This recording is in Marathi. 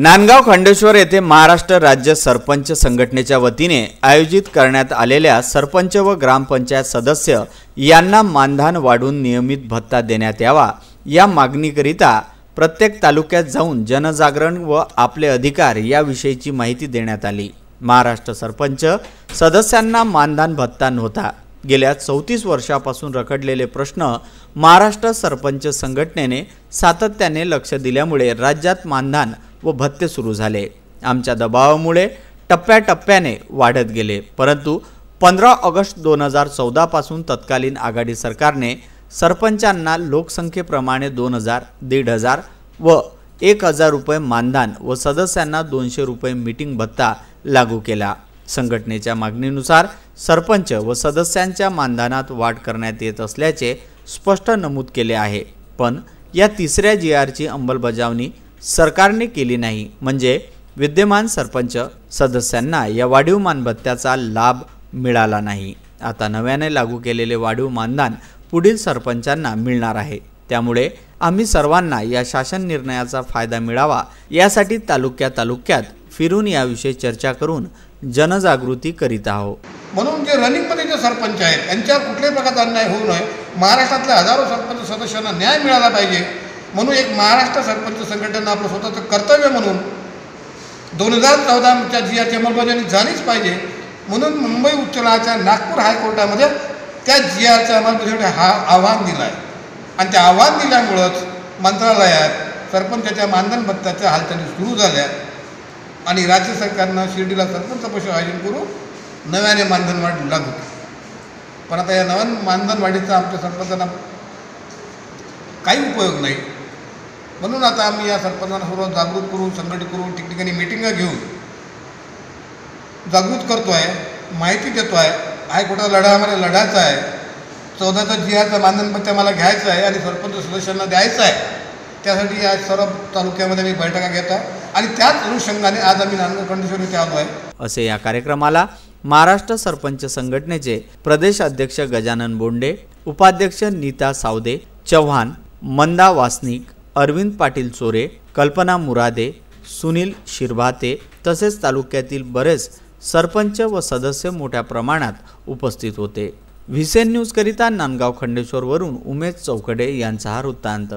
नांदगाव खंडेश्वर येथे महाराष्ट्र राज्य सरपंच संघटनेच्या वतीने आयोजित करण्यात आलेल्या सरपंच व ग्रामपंचायत सदस्य यांना मानधन वाढवून नियमित भत्ता देण्यात यावा या मागणीकरिता प्रत्येक तालुक्यात जाऊन जनजागरण व आपले अधिकार याविषयीची माहिती देण्यात आली। महाराष्ट्र सरपंच सदस्यांना मानधन भत्ता नव्हता। गेल्या 34 वर्षापासून रखडलेले प्रश्न महाराष्ट्र सरपंच संघटनेने सातत्याने लक्ष दिल्यामुळे राज्यात मानधन व भत्ते सुरू झाले। आमच्या दबावामुळे टप्प्याटप्प्याने वाढत गेले, परंतु 15 ऑगस्ट 2014 पासून तत्कालीन आघाडी सरकारने सरपंचांना लोकसंख्येप्रमाणे 2000, 1500 व 1000 रुपये मानधन व सदस्यांना 200 रुपये मीटिंग भत्ता लागू केला। संघटनेच्या मागणीनुसार सरपंच व सदस्यांच्या मानधनात वाढ करण्यात येत असल्याचे स्पष्ट नमूद केले आहे, पण या तिसऱ्या GRची अंमलबजावणी सरकारने केली नाही, म्हणजे विद्यमान सरपंच सदस्यांना या वाढीव मानभत्त्याचा लाभ मिळाला नाही। आता नव्याने लागू केलेले वाढीव मानधन पुढील सरपंचांना मिळणार आहे, त्यामुळे आम्ही सर्वांना या शासन निर्णयाचा फायदा मिळावा यासाठी तालुक्यात फिरून याविषयी चर्चा करून जनजागृती करीत आहोत। म्हणून जे रनिंगमध्ये जे सरपंच आहेत यांच्यावर कुठल्याही प्रकारचा अन्याय होऊ नये, महाराष्ट्रातल्या हजारो सरपंच सदस्यांना न्याय मिळाला पाहिजे, म्हणून एक महाराष्ट्र सरपंच संघटना आपलं स्वतःचं कर्तव्य म्हणून 2014च्या GRची अंमलबजावणी झालीच पाहिजे, म्हणून मुंबई उच्च न्यायालयाच्या नागपूर हायकोर्टामध्ये त्या GRच्या अंमलबजावणी हा आव्हान दिलं आहे आणि त्या आव्हान दिल्यामुळंच मंत्रालयात सरपंचाच्या मानधन भत्त्याच्या हालचाली सुरू झाल्या आणि राज्य सरकारनं शिर्डीला सरपंच परिषद आयोजन करून नव्याने मानधन वाढ लागू केली। पण आता या नव्या मानधन वाढीचा आमच्या सरपंचांना काही उपयोग नाही, म्हणून आता आम्ही या सरपंचांना सर्व जागृत करू, संघटित करू, ठिकठिकाणी मिटिंगा घेऊन जागृत करतो आहे, माहिती देतो आहे। हायकोर्टाचा लढा आम्हाला लढायचा आहे। 14चा GRचा मानधन भत्ता मला घ्यायचा आहे आणि सरपंच सदस्यांना द्यायचा आहे। त्यासाठी या सर्व तालुक्यामध्ये मी बैठका घेत आहे आणि त्याच अनुषंगाने आज आम्ही नांदगाव खंडेश्वर येथे आलो आहे। असे या कार्यक्रमाला महाराष्ट्र सरपंच संघटनेचे प्रदेश अध्यक्ष गजानन बोंडे, उपाध्यक्ष नीता सावदे चव्हाण, मंदा वासनिक, अरविंद पाटील चोरे, कल्पना मुरादे, सुनील शिरभाते तसेच तालुक्यातील बरेच सरपंच व सदस्य मोठ्या प्रमाणात उपस्थित होते। व्हीसीएन न्यूज करिता नांदगाव खंडेश्वर वरून उमेश चौकडे यांचा हा वृत्तांत।